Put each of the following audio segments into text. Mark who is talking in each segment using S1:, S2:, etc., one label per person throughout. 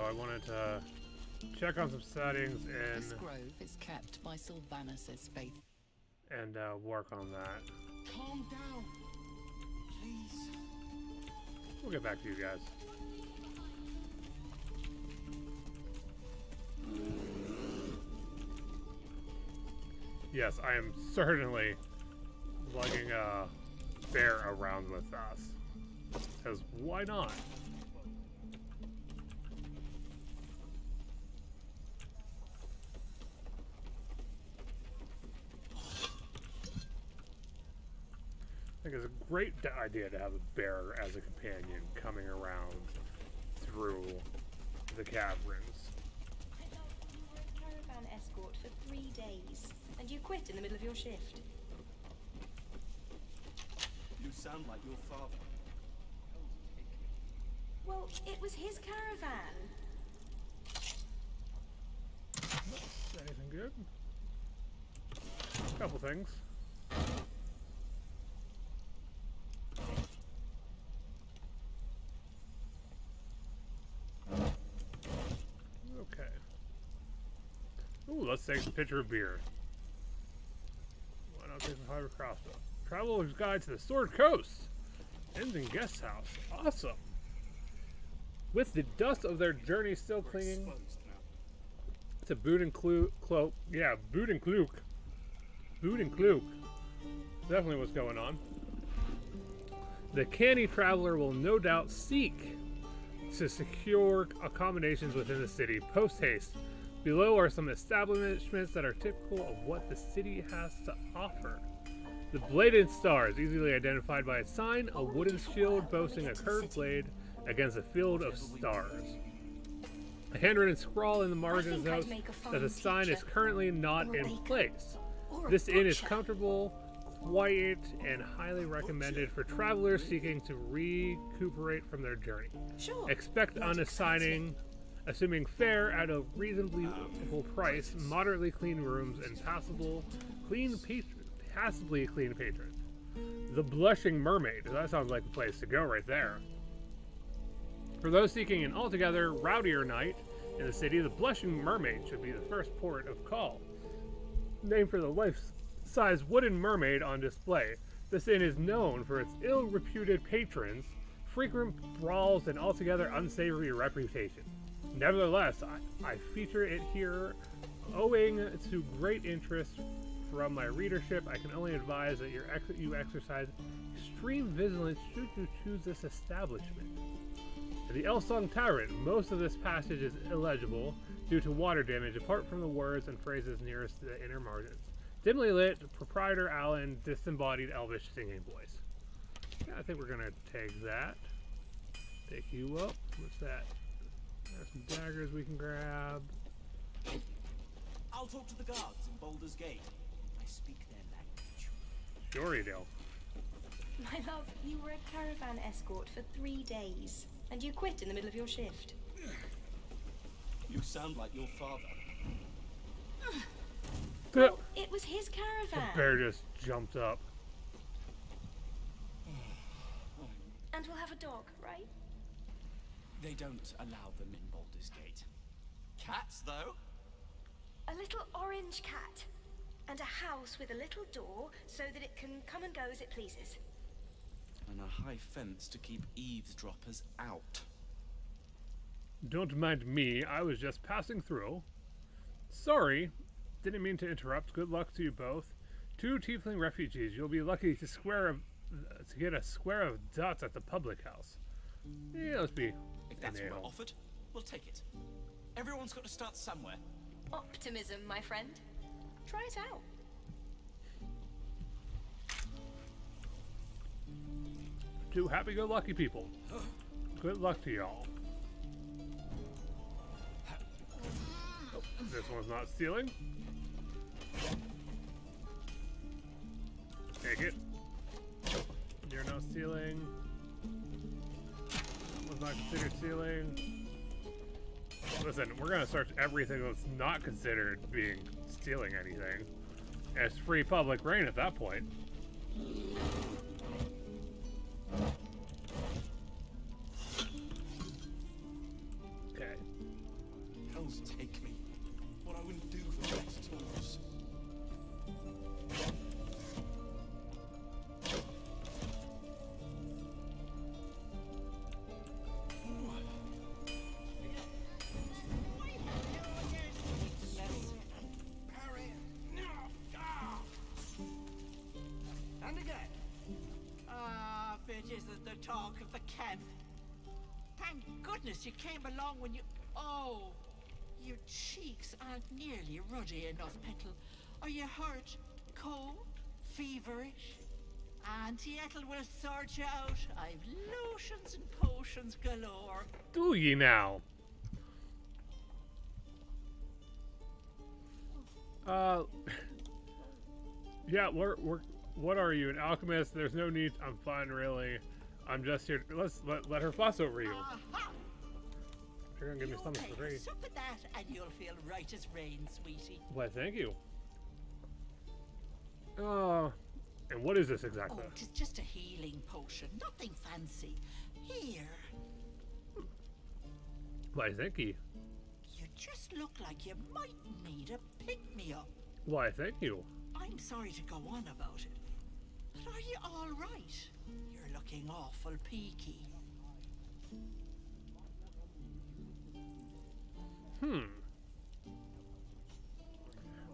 S1: I wanted to check on some settings
S2: This grove is kept by Sylvanus' faith.
S1: and work on that.
S3: Calm down, please.
S1: We'll get back to you guys. Yes, I am certainly lugging a bear around with us. Because why not? I think it's a great idea to have a bear as a companion coming around through the caverns.
S4: I thought you were a caravan escort for 3 days, and you quit in the middle of your shift.
S3: You sound like your father.
S4: Well, it was his caravan.
S1: Anything good? A couple things. Okay. Ooh, let's take a picture of beer. Why not take some fiber crossbow? Traveler's Guide to the Sword Coast. Ends in Guest House. Awesome. With the dust of their journey still clinging to Boot and Cloak. Yeah, Boot and Cloak. Boot and Cloak. Definitely what's going on. The canny traveler will no doubt seek to secure accommodations within the city post-haste. Below are some establishments that are typical of what the city has to offer. The Bladed Star is easily identified by its sign, a wooden shield boasting a curved blade against a field of stars. A handwritten scrawl in the margins notes that the sign is currently not in place. This inn is comfortable, quiet, and highly recommended for travelers seeking to recuperate from their journey.
S4: Sure.
S1: Expect unassigning, assuming fare at a reasonable price, moderately clean rooms, and passably clean patrons. The Blushing Mermaid. That sounds like the place to go right there. For those seeking an altogether rowdier night in the city, the Blushing Mermaid should be the first port of call. Named for the life-size wooden mermaid on display, this inn is known for its ill-reputed patrons, frequent brawls, and altogether unsavory reputation. Nevertheless, I feature it here owing to great interest from my readership. I can only advise that you exercise extreme vigilance should you choose this establishment. In the Elsong Tyrant, most of this passage is illegible due to water damage, apart from the words and phrases nearest to the inner margins. Dimly lit, proprietor Alan, disembodied elvish singing voice. Yeah, I think we're gonna take that. Take you up. What's that? There's some daggers we can grab.
S3: I'll talk to the guards in Baldur's Gate. I speak their language.
S1: Sure you do.
S4: My love, you were a caravan escort for 3 days, and you quit in the middle of your shift.
S3: You sound like your father.
S4: Well, it was his
S1: The
S4: caravan.
S1: bear just jumped up.
S4: And we'll have a dog, right?
S3: They don't allow them in Baldur's Gate. Cats, though?
S4: A little orange cat. And a house with a little door so that it can come and go as it pleases.
S3: And a high fence to keep eavesdroppers out.
S1: Don't mind me, I was just passing through. Sorry, didn't mean to interrupt. Good luck to you both. 2 tiefling refugees. You'll be lucky to get a square of dots at the public house. Yeah, let's be.
S3: If that's what we're offered, we'll take it. Everyone's got to start somewhere.
S4: Optimism, my friend. Try it out.
S1: 2 happy-go-lucky people. Good luck to y'all. Oh, this one's not stealing. Take it. You're not stealing. That one's not considered stealing. Listen, we're gonna search everything that's not considered being stealing anything. It's free public reign at that point. Okay.
S3: tools take me. What I wouldn't do for those tools.
S5: And again. Ah, if it isn't the talk of the camp. Thank goodness you came along when you... Oh, your cheeks aren't nearly ruddy enough, Petal. Are you hurt? Cold? Feverish? Auntie Ethel will sort you out. I've lotions and potions galore.
S1: Do ye now? Yeah, we're what are you, an alchemist? There's no need. I'm fine, really. I'm just here. Let her fuss over you.
S5: Aha!
S1: You're gonna give me something for free.
S5: Sup at that, and you'll feel right as rain, sweetie.
S1: Why, thank you. And what is this exactly?
S5: Oh, it's just a healing potion, nothing fancy. Here,
S1: Why, thank you.
S5: you just look like you might need a pick-me-up.
S1: Why, thank you.
S5: I'm sorry to go on about it, but are you all right? You're looking awful peaky.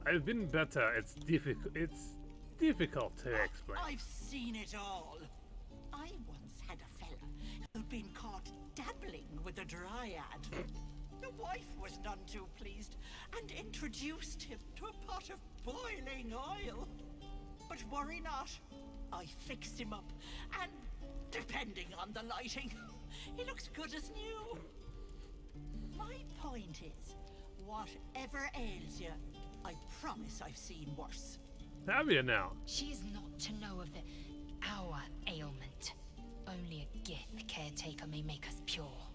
S1: I've been better. It's difficult to explain.
S5: I've seen it all. I once had a fella who'd been caught dabbling with a dryad. The wife was none too pleased and introduced him to a pot of boiling oil. But worry not, I fixed him up, and depending on the lighting, he looks good as new. My point is, whatever ails you, I promise I've seen worse.
S1: Have you now?
S6: She is not to know of our ailment. Only a gift caretaker may make us pure.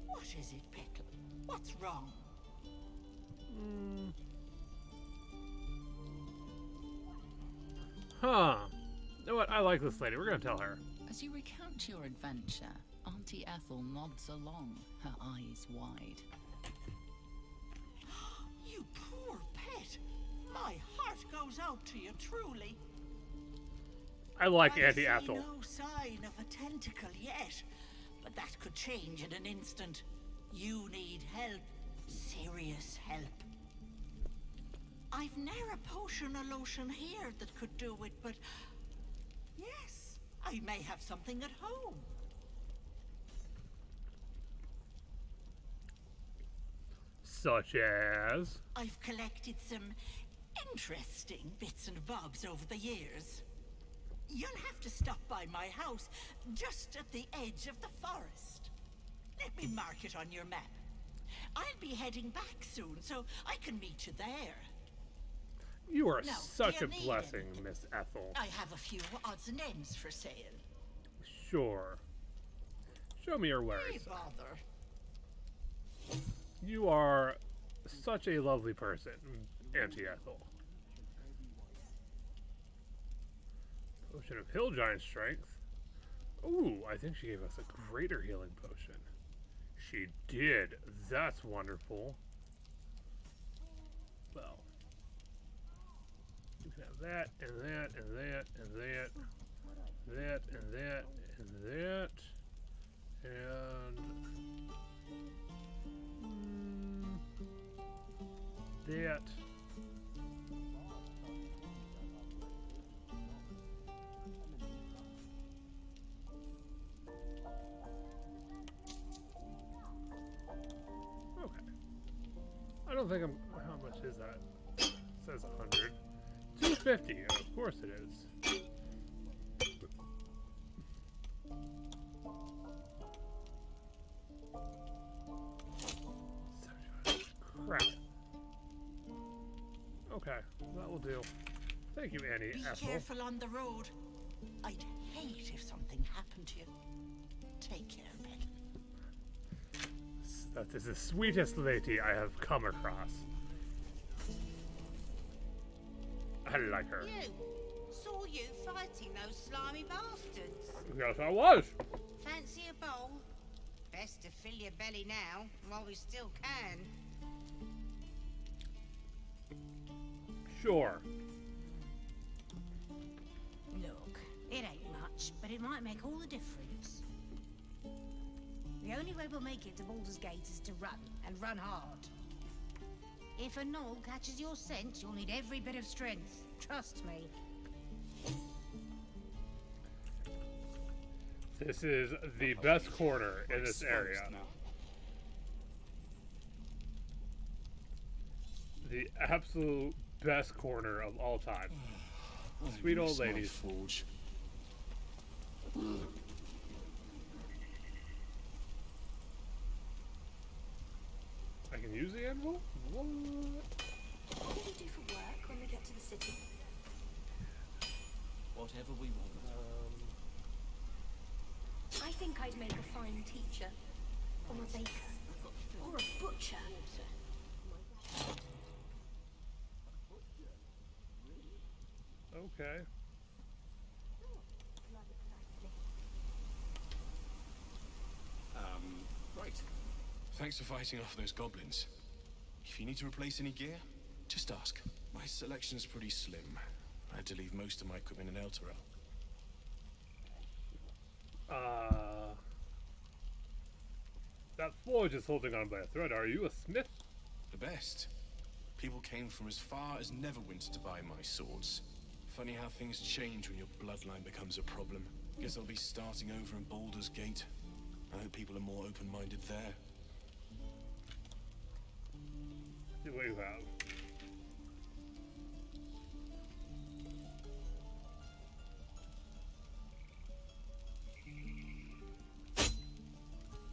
S5: What is it, Petal? What's wrong?
S1: Huh. You know what? I like this lady. We're gonna tell her.
S2: As you recount your adventure, Auntie Ethel nods along, her eyes wide.
S5: You poor pet. My heart goes out to you, truly.
S1: I like
S5: I
S1: Auntie
S5: see
S1: Ethel.
S5: no sign of a tentacle yet, but that could change in an instant. You need help. Serious help. I've ne'er a potion or lotion here that could do it, but... Yes, I may have something at home.
S1: Such as?
S5: I've collected some interesting bits and bobs over the years. You'll have to stop by my house, just at the edge of the forest. Let me mark it on your map. I'll be heading back soon, so I can meet you there.
S1: You are
S5: Now,
S1: such
S5: do
S1: a
S5: you need
S1: blessing,
S5: anything?
S1: Miss Ethel.
S5: I have a few odds and ends for sale.
S1: Sure. Show me your
S5: Why
S1: wares.
S5: bother?
S1: You are such a lovely person, Auntie Ethel. Potion of Hill Giant Strength. Ooh, I think she gave us a greater healing potion. She did. That's wonderful. Well, you can have that, and that, and that, and that, that, and that, and that, and that. Okay. I don't think I'm. How much is that? It says 100. 250. Of course it is. Crap. Okay, that will do. Thank you, Annie
S5: Be
S1: Ethel.
S5: careful on the road. I'd hate if something happened to you. Take care, Petal.
S1: That is the sweetest lady I have come across. I like her.
S7: You! Saw you fighting those slimy bastards.
S1: Yes, I was.
S7: Fancy a bowl? Best to fill your belly now, while we still can.
S1: Sure.
S7: Look, it ain't much, but it might make all the difference. The only way we'll make it to Baldur's Gate is to run, and run hard. If a gnoll catches your scent, you'll need every bit of strength. Trust me.
S1: This is the best corner in this area. The absolute best corner of all time. Sweet old ladies.
S8: Forge.
S1: I can use the anvil? What?
S4: What do we do for work when we get to the city?
S3: Whatever we want.
S4: I think I'd make a fine teacher, or a baker, or a butcher.
S1: Okay.
S8: Right. Thanks for fighting off those goblins. If you need to replace any gear, just ask. My selection's pretty slim. I had to leave most of my equipment in Elturel.
S1: That forge is holding on by a thread. Are you a smith?
S8: The best. People came from as far as Neverwinter to buy my swords. Funny how things change when your bloodline becomes a problem. Guess I'll be starting over in Baldur's Gate. I hope people are more open-minded there.
S1: See what you have.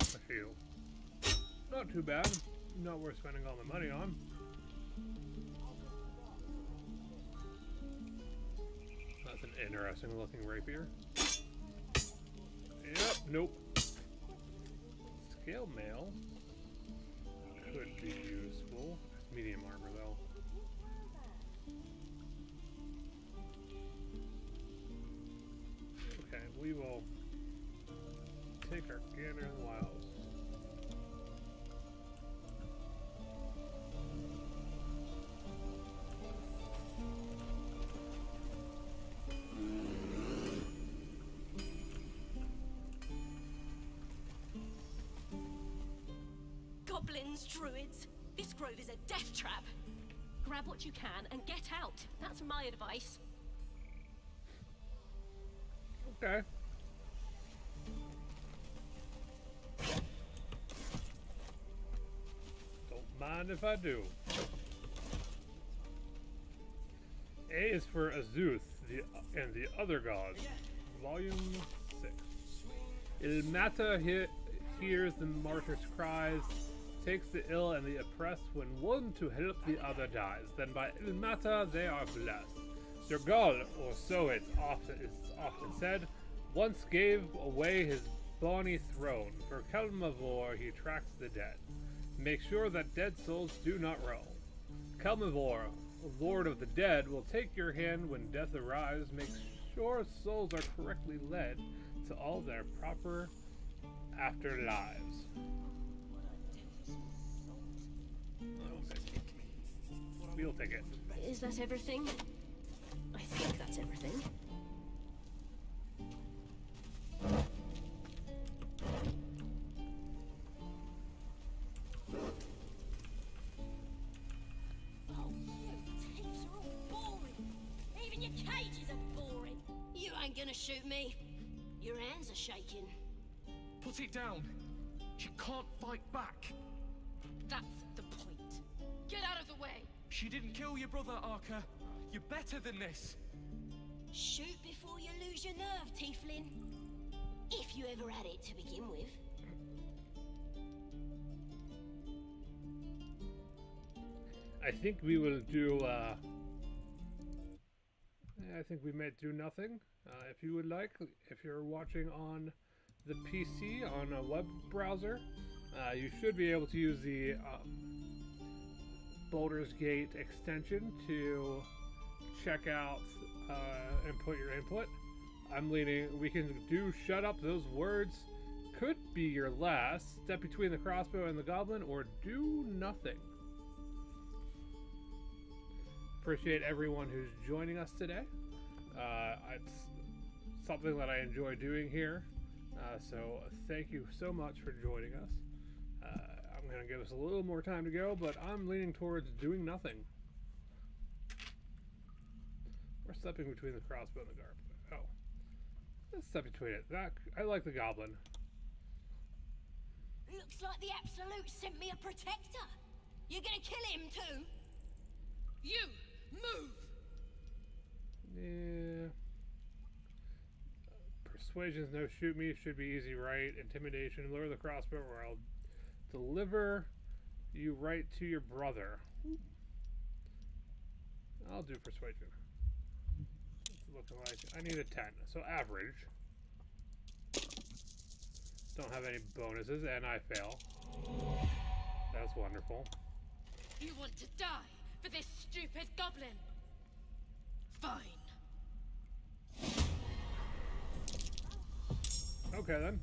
S1: A shield. Not too bad. Not worth spending all the money on. That's an interesting looking rapier. Yep, nope. Scale mail could be useful. It's medium armor though. Okay, we will take our gander in the wilds.
S9: Goblins, druids. This grove is a death trap. Grab what you can and get out. That's my advice.
S1: Okay. Don't mind if I do. A is for Azuth and the other gods. Volume 6. Ilmata hears the martyr's cries, takes the ill and the oppressed when one to help the other dies. Then by Ilmata they are blessed. Their god, or so it's often said, once gave away his bonny throne. For Kelmavor he tracks the dead. Make sure that dead souls do not roam. Kelmavor, Lord of the Dead, will take your hand when death arrives. Make sure souls are correctly led to all their proper afterlives. We'll take it.
S9: Is that everything? I think that's everything.
S7: Oh, you tips are all boring. Even your cages are boring.
S9: You ain't gonna shoot me. Your hands are shaking.
S8: Put it down. She can't fight back.
S6: That's the point. Get out of the way!
S8: She didn't kill your brother, Arca. You're better than this.
S9: Shoot before you lose your nerve, Tieflin. If you ever had it to begin with.
S1: I think we will do, I think we might do nothing. If you would like, if you're watching on the PC, on a web browser, you should be able to use the Baldur's Gate extension to check out and put your input. I'm leaning, we can do shut up those words. Could be your last. Step between the crossbow and the goblin, or do nothing. appreciate everyone who's joining us today. It's something that I enjoy doing here. So thank you so much for joining us. I'm going to give us a little more time to go, but I'm leaning towards doing nothing. We're stepping between the crossbow and the garb. Oh. Let's step between it. I like the goblin.
S9: Looks like the Absolute sent me a protector. You're gonna kill him too? You, move!
S1: Yeah. Persuasion's no shoot me, should be easy, right? Intimidation, lower the crossbow or I'll deliver you right to your brother. I'll do persuasion. It's looking like I need a 10, so average. Don't have any bonuses, and I fail. That's wonderful.
S9: You want to die for this stupid goblin? Fine.
S1: Okay then.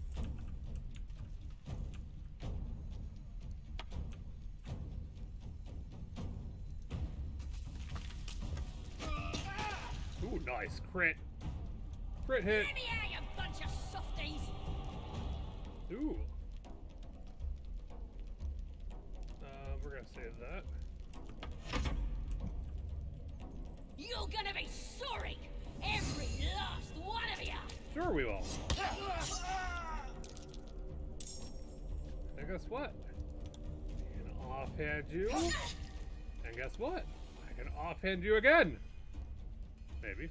S1: Ooh, nice. Crit. Crit hit.
S9: Let me out, you bunch of softies!
S1: Ooh. We're gonna save that.
S9: You're gonna be sorry! Every last one of you!
S1: Sure we will. And guess what? I can offhand you. And guess what? I can offhand you again. Maybe.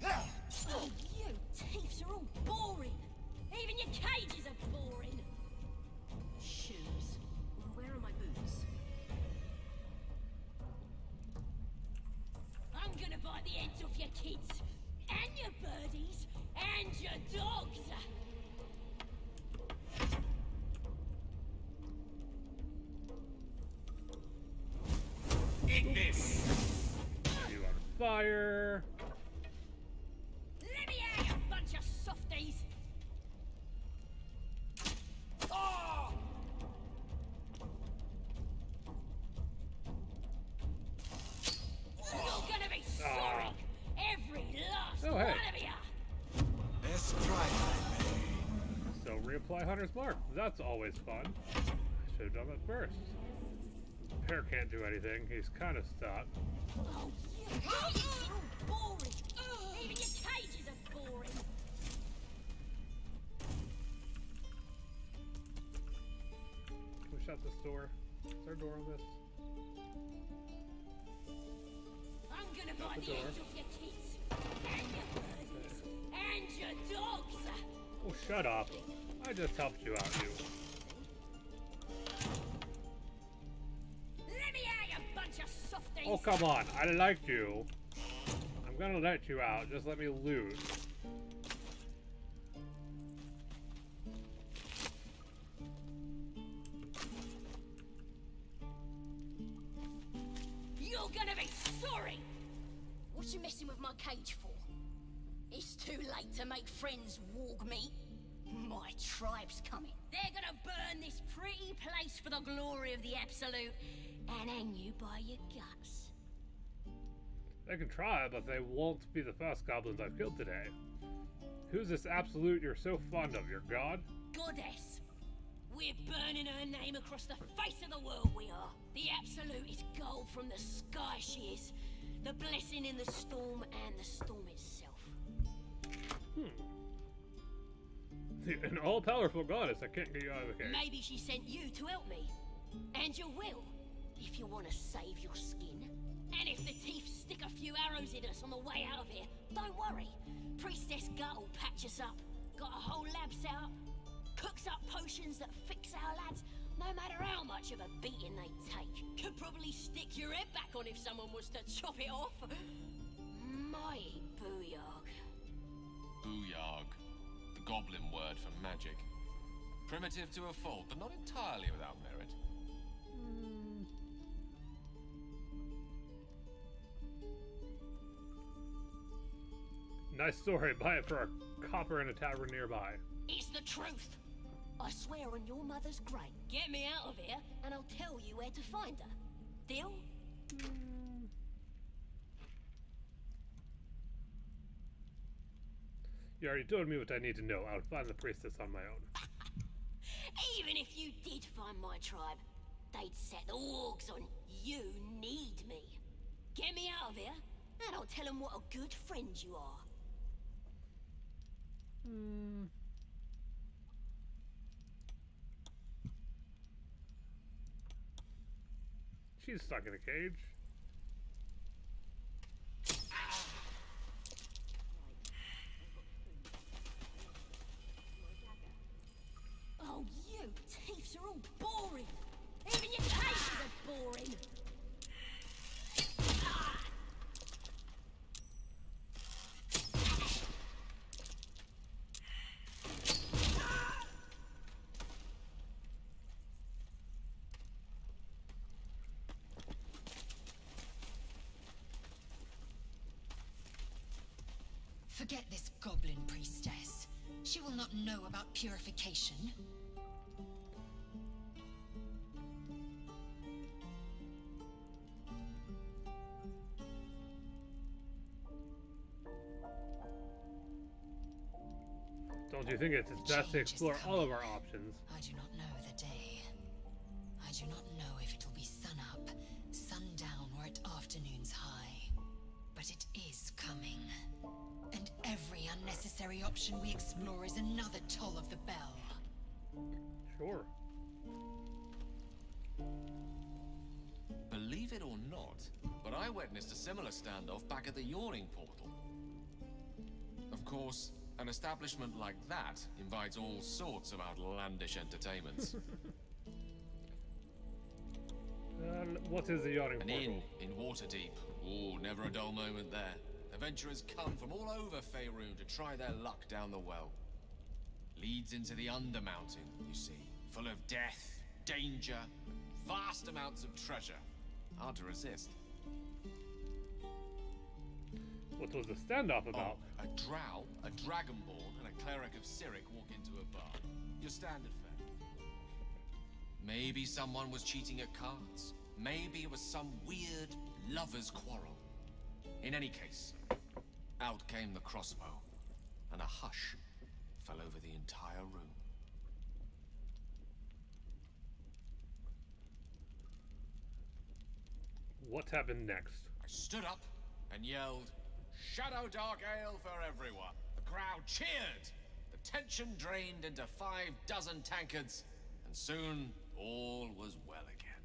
S9: Oh, you thieves are all boring! Even your cages are boring! Shoes. Well, where are my boots? I'm gonna bite the ends off your kids, and your birdies, and your dogs!
S8: Ignis!
S1: You on fire.
S9: Let me out, you bunch of softies! Oh! You're gonna be sorry! Every last
S1: Oh, hey.
S9: one of you!
S8: Let's try that.
S1: So reapply Hunter's Mark. That's always fun. I should have done that first. Pear can't do anything. He's kind of stuck.
S9: Oh, you thieves are all boring! Even your cages are boring!
S1: Can we shut this door? Is there a door on this?
S9: I'm gonna bite the
S1: door.
S9: ends off your kids, and your birdies, and your dogs!
S1: Oh, shut up. I just helped you out, you.
S9: Let me out, you bunch of softies!
S1: Oh, come on. I liked you. I'm gonna let you out. Just let me loot.
S9: You're gonna be sorry! What you messing with my cage for? It's too late to make friends, warg meat. My tribe's coming. They're gonna burn this pretty place for the glory of the Absolute and hang you by your guts.
S1: They can try, but they won't be the first goblins I've killed today. Who's this Absolute you're so fond of, your god?
S9: Goddess. We're burning her name across the face of the world, we are. The Absolute is gold from the sky, she is. The blessing in the storm and the storm itself.
S1: An all-powerful goddess that can't get you out of the cave.
S9: Maybe she sent you to help me. And you will, if you want to save your skin. And if the Teeth stick a few arrows in us on the way out of here, don't worry. Priestess Gut will patch us up. Got a whole lab set up. Cooks up potions that fix our lads, no matter how much of a beating they take. Could probably stick your head back on if someone was to chop it off. Mighty booyog.
S10: Booyog. The goblin word for magic. Primitive to a fault, but not entirely without merit.
S1: Nice story. Buy it for a copper in a tavern nearby.
S9: It's the truth. I swear on your mother's grave. Get me out of here, and I'll tell you where to find her. Deal?
S1: You already told me what I need to know. I'll find the priestess on my own.
S9: Even if you did find my tribe, they'd set the wargs on you need me. Get me out of here, and I'll tell them what a good friend you are.
S1: She's stuck in a cage.
S9: Oh, you thieves are all boring. Even your cases are boring.
S6: Forget this goblin priestess. She will not know about purification.
S1: Don't you think it's best to explore all of our options?
S6: I do not know the day. I do not know if it will be sunup, sundown, or at afternoon's high. But it is coming. And every unnecessary option we explore is another toll of the bell.
S1: Sure.
S10: Believe it or not, but I witnessed a similar standoff back at the Yawning Portal. Of course, an establishment like that invites all sorts of outlandish entertainments.
S1: What is the Yawning
S10: An
S1: Portal?
S10: inn in Waterdeep. Ooh, never a dull moment there. Adventurers come from all over Faerun to try their luck down the well. Leads into the Undermountain, you see, full of death, danger, vast amounts of treasure. Hard to resist.
S1: What was the standoff about?
S10: Oh, a drow, a dragonborn, and a cleric of Cyric walk into a bar. Your standard fare. Maybe someone was cheating at cards. Maybe it was some weird lover's quarrel. In any case, out came the crossbow, and a hush fell over the entire room.
S1: What happened next?
S10: I stood up and yelled, "Shadow Dark Ale for everyone!" The crowd cheered. The tension drained into 6 tankards, and soon all was well again.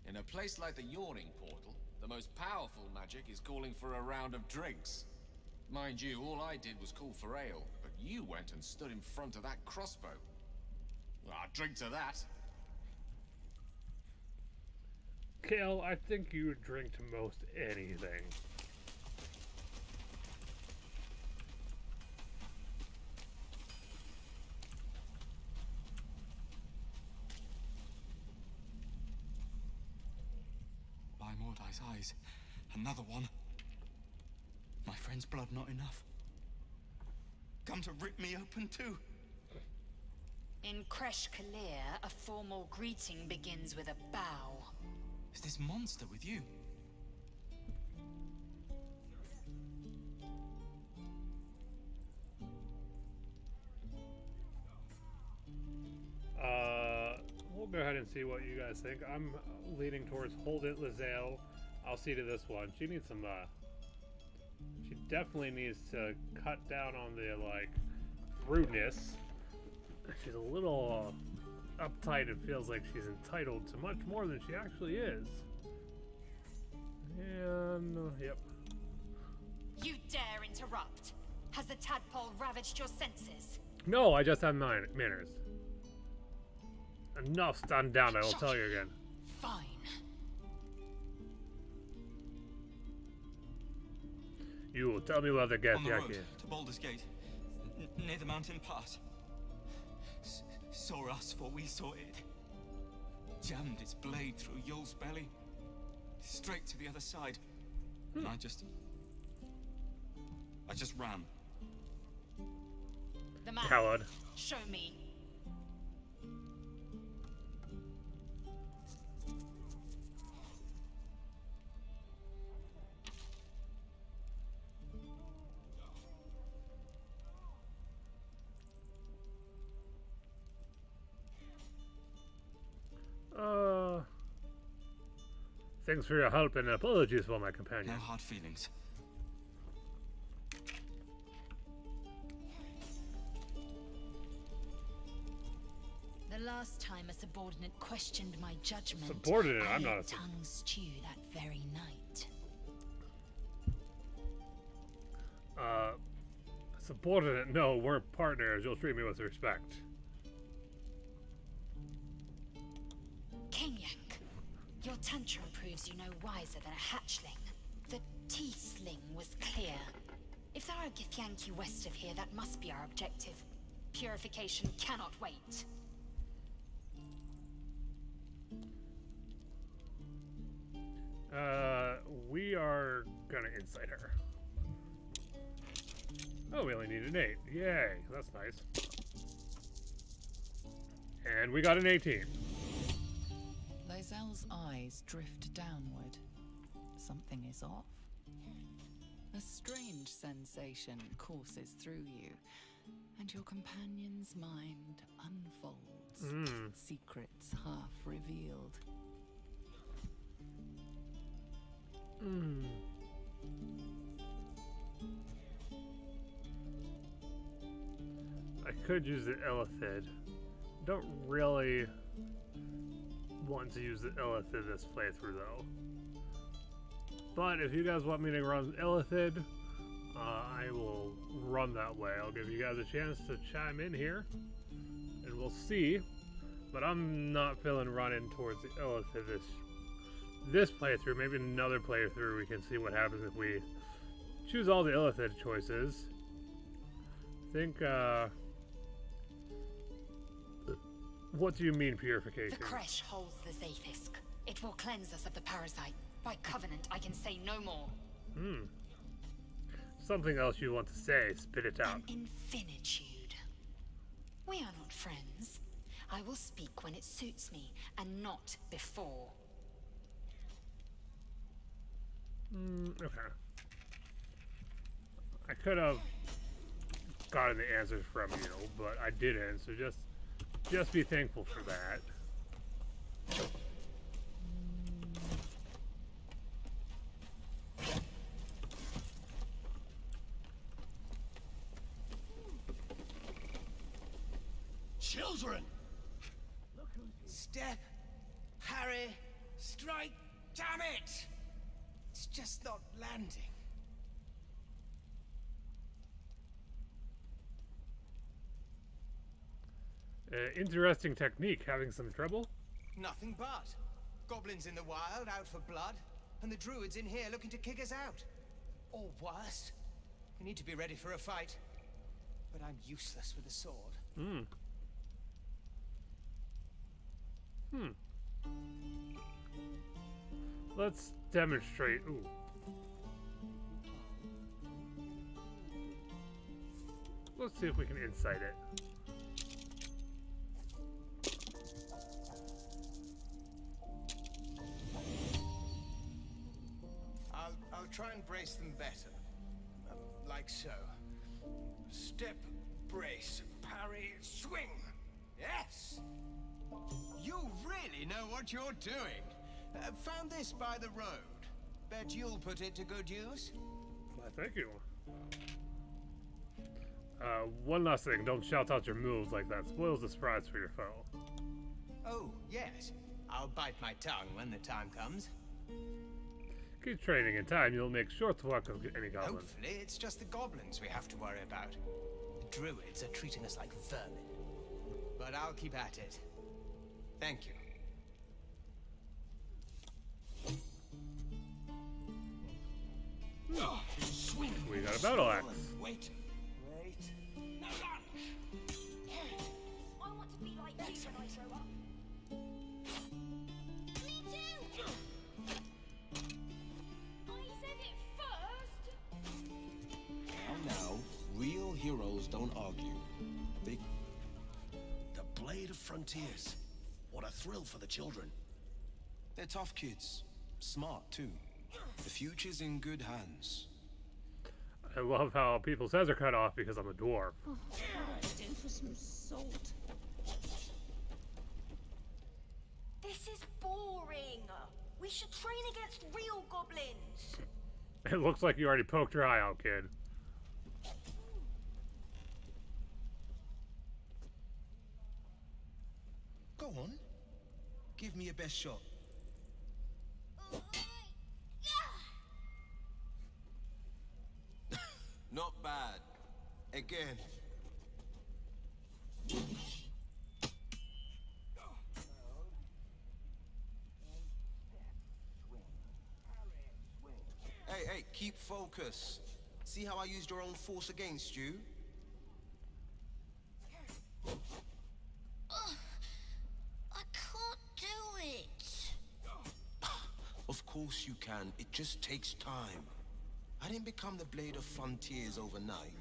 S10: In a place like the Yawning Portal, the most powerful magic is calling for a round of drinks. Mind you, all I did was call for ale, but you went and stood in front of that crossbow. Well, I'd drink to that.
S1: Kale, I think you would drink to most anything.
S3: By Mordai's eyes, another one. My friend's blood not enough. Come to rip me open too.
S6: In Kresh Kalir, a formal greeting begins with a bow.
S3: Is this monster with you?
S1: We'll go ahead and see what you guys think. I'm leaning towards Hold It, Lizelle. I'll see to this one. She needs some, she definitely needs to cut down on the, like, rudeness. She's a little, uptight and feels like she's entitled to much more than she actually is. And, yep.
S6: You dare interrupt? Has the tadpole ravaged your senses?
S1: No, I just have manners. Enough, stand down, I will tell you again.
S6: Fine.
S1: You will tell me where the gas
S3: On the road
S1: is.
S3: to Baldur's Gate, near the mountain pass. Saw us, for we saw it. Jammed its blade through Yul's belly, straight to the other side. And I just ran.
S6: The man.
S1: Coward.
S6: Show me.
S1: Thanks for your help and apologies for my companion.
S3: No hard feelings.
S6: The last time a subordinate questioned my judgment,
S1: Subordinate?
S6: I
S1: I'm not a
S6: ate tongue stew that very night.
S1: Subordinate? No, we're partners. You'll treat me with respect.
S6: King Yank, your tantrum proves you no wiser than a hatchling. The tiefling was clear. If there are a Githyanki west of here, that must be our objective. Purification cannot wait.
S1: We are gonna incite her. Oh, we only need an 8. Yay, that's nice. And we got an 18.
S2: Lozel's eyes drift downward. Something is off. A strange sensation courses through you, and your companion's mind unfolds, secrets half revealed.
S1: I could use the Illithid. Don't really want to use the Illithid this playthrough though. But if you guys want me to run Illithid, I will run that way. I'll give you guys a chance to chime in here, and we'll see. But I'm not feeling running towards the Illithid this playthrough. Maybe another playthrough we can see what happens if we choose all the Illithid choices. I think, what do you mean purification?
S6: The creche holds the Zephysk. It will cleanse us of the parasite. By covenant, I can say no more.
S1: Something else you want to say, spit it out.
S6: An infinitude. We are not friends. I will speak when it suits me, and not before.
S1: Okay. I could have gotten the answers from you, but I didn't, so just be thankful for that.
S8: Children! Step, Harry, strike, damn it! It's just not landing.
S1: Interesting technique. Having some trouble?
S8: Nothing but. Goblins in the wild out for blood, and the druids in here looking to kick us out. Or worse. We need to be ready for a fight. But I'm useless with a sword.
S1: Let's demonstrate. Ooh. Let's see if we can incite it.
S8: I'll try and brace them better. Like so. Step, brace, parry, swing. Yes! You really know what you're doing. Found this by the road. Bet you'll put it to good use.
S1: Why, thank you. One last thing. Don't shout out your moves like that. Spoils the surprise for your foe.
S8: Oh, yes. I'll bite my tongue when the time comes.
S1: Keep training. In time, you'll make short work of any goblins.
S8: Hopefully, it's just the goblins we have to worry about. The druids are treating us like vermin. But I'll keep at it. Thank you. Swing.
S1: We got a battle axe.
S8: Wait. No run.
S4: I want to be like you when I grow up. Me too! I said it first!
S11: Now, real heroes don't argue. They... The Blade of Frontiers. What a thrill for the children. They're tough kids. Smart, too. The future's in good hands.
S1: I love how people's heads are cut off because I'm a dwarf.
S7: Oh, do for some salt.
S4: This is boring. We We should train against real goblins.
S1: It looks like you already poked your eye out, kid.
S11: Go on. Give me your best shot. Not bad. Again. Hey, keep focus. See how I used your own force against you?
S9: I can't do it.
S11: Of course you can. It just takes time. I didn't become the Blade of Frontiers overnight.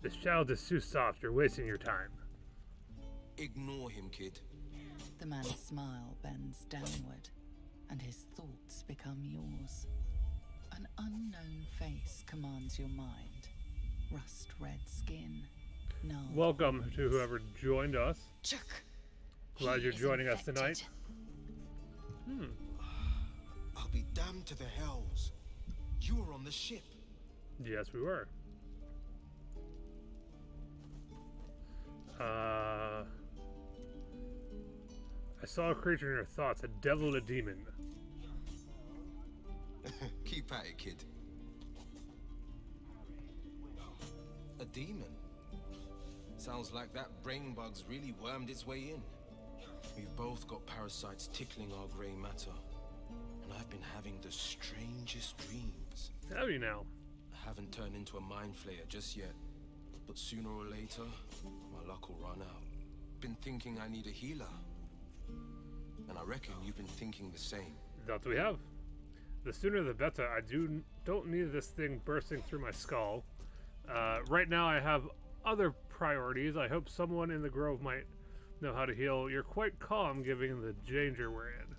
S1: This child is too soft. You're wasting your time.
S11: Ignore him, kid.
S2: The man's smile bends downward, and his thoughts become yours. An unknown face commands your mind. Rust-red skin. Gnarled
S1: Welcome to whoever joined us.
S6: Chuck.
S1: Glad you're joining us tonight.
S11: I'll be damned to the hells. You were on the ship.
S1: Yes, we were. I saw a creature in your thoughts, a devil and a demon.
S11: Keep at it, kid. A demon? Sounds like that brain bug's really wormed its way in. We've both got parasites tickling our grey matter. And I've been having the strangest dreams.
S1: Have you now?
S11: I haven't turned into a mind flayer just yet. But sooner or later, my luck will run out. Been thinking I need a healer. And I reckon you've been thinking the same.
S1: That we have. The sooner the better. I don't need this thing bursting through my skull. Right now I have other priorities. I hope someone in the grove might know how to heal. You're quite calm given the danger we're in.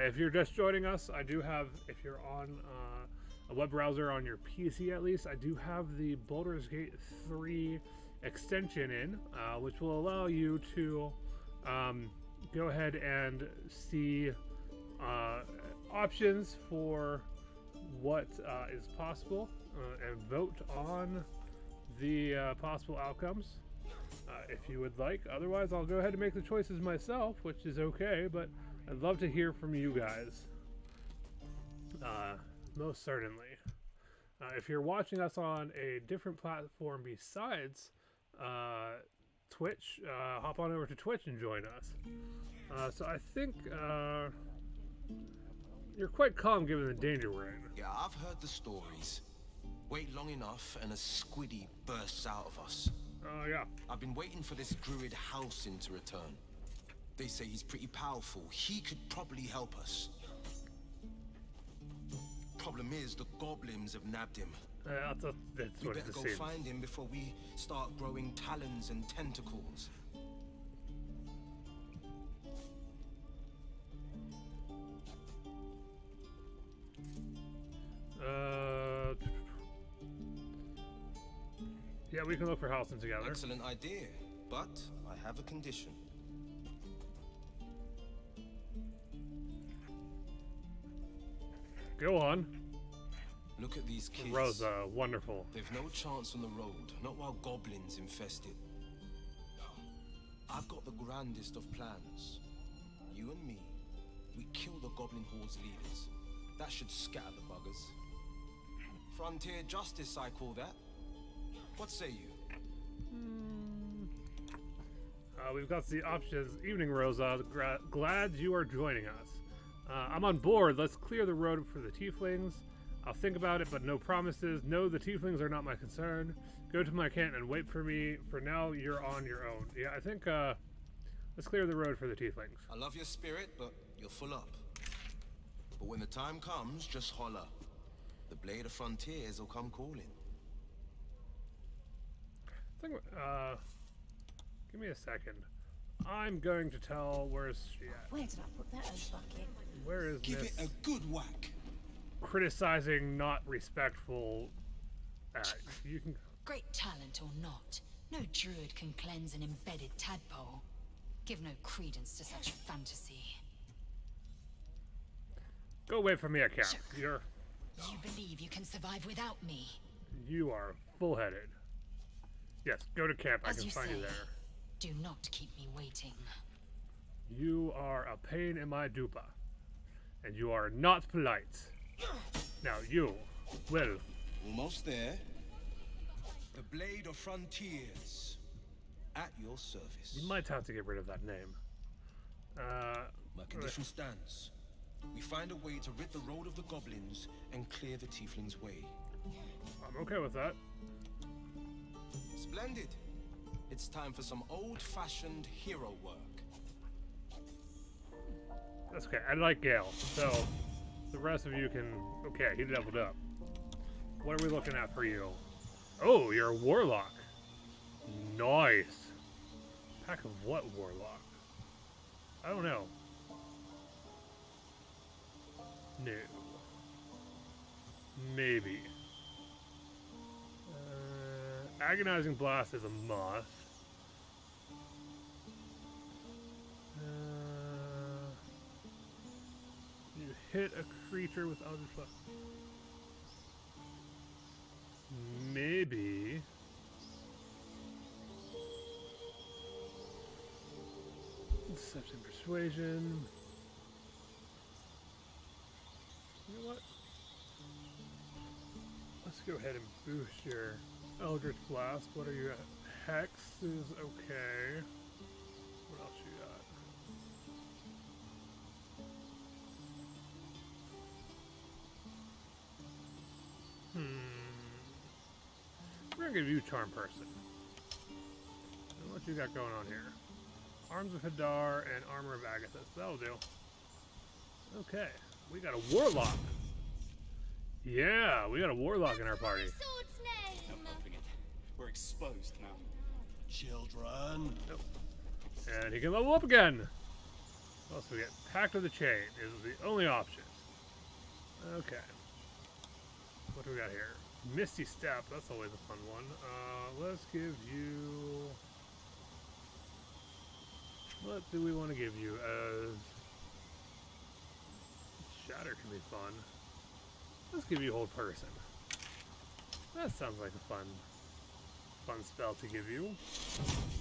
S1: If you're just joining us, I do have, if you're on a web browser on your PC at least, I do have the Baldur's Gate 3 extension in, which will allow you to go ahead and see options for what is possible and vote on the possible outcomes if you would like. Otherwise, I'll go ahead and make the choices myself, which is okay, but I'd love to hear from you guys. Most certainly. If you're watching us on a different platform besides Twitch, hop on over to Twitch and join us. So I think you're quite calm given the danger we're in.
S11: Yeah, I've heard the stories. Wait long enough and a squiddy bursts out of us.
S1: Oh, yeah.
S11: I've been waiting for this druid Halcyon to return. They say he's pretty powerful. He could probably help us. Problem is, the goblins have nabbed him.
S1: That's
S11: We
S1: what
S11: better
S1: it
S11: go
S1: seems.
S11: find him before we start growing talons and tentacles.
S1: Yeah, we can look for Halcyon together.
S11: Excellent idea, but I have a condition.
S1: Go on.
S11: Look at these kids.
S1: Rosa, wonderful.
S11: They've no chance on the road, not while goblins infest it. I've got the grandest of plans. You and me, we kill the goblin horde's leaders. That should scatter the buggers. Frontier justice, I call that. What say you?
S1: We've got the options. Evening, Rosa. Glad you are joining us. I'm on board. Let's clear the road for the tieflings. I'll think about it, but no promises. No, the tieflings are not my concern. Go to my camp and wait for me. For now, you're on your own. Yeah, I think, let's clear the road for the tieflings.
S11: I love your spirit, but you're full up. But when the time comes, just holler. The Blade of Frontiers will come calling.
S1: I think, give me a second. I'm going to tell, where's she at?
S7: Where did I put that old bucket?
S1: Where is
S11: Give
S1: Miss
S11: it a good whack.
S1: criticizing, not respectful? You can.
S6: Great talent or not, No druid can cleanse an embedded tadpole. Give no credence to such fantasy.
S1: Go away from me, account.
S6: You believe you can survive without me?
S1: You are full-headed. Yes, go to camp. I can find you there.
S6: Do not keep me waiting.
S1: You are a pain in my dupa. And you are not polite. Now you, well.
S11: Almost there. The Blade of Frontiers. At your service.
S1: You might have to get rid of that name.
S11: My condition stands. We find a way to rid the road of the goblins and clear the tieflings' way.
S1: I'm okay with that.
S11: Splendid. It's time for some old-fashioned hero work.
S1: That's okay. I like Gale, so the rest of you can... Okay, he leveled up. What are we looking at for you? Oh, you're a warlock. Nice. Pack of what warlock? I don't know. No. Maybe. Agonizing Blast is a must. You hit a creature with Eldritch Blast. Maybe. Deception, Persuasion. You know what? Let's go ahead and boost your Eldritch Blast. What are you at? Hex is okay. What else you got? We're gonna give you Charm Person. And what you got going on here? Arms of Hadar and Armor of Agathis. That'll do. Okay, we got a Warlock. Yeah, we got a Warlock in our party.
S3: No helping it. We're exposed now.
S11: Children.
S1: Nope. And he can level up again. What else do we get? Pact of the Chain is the only option. Okay. What do we got here? Misty Step. That's always a fun one. Let's give you... What do we want to give you as... Shatter can be fun. Let's give you Hold Person. That sounds like a fun spell to give you.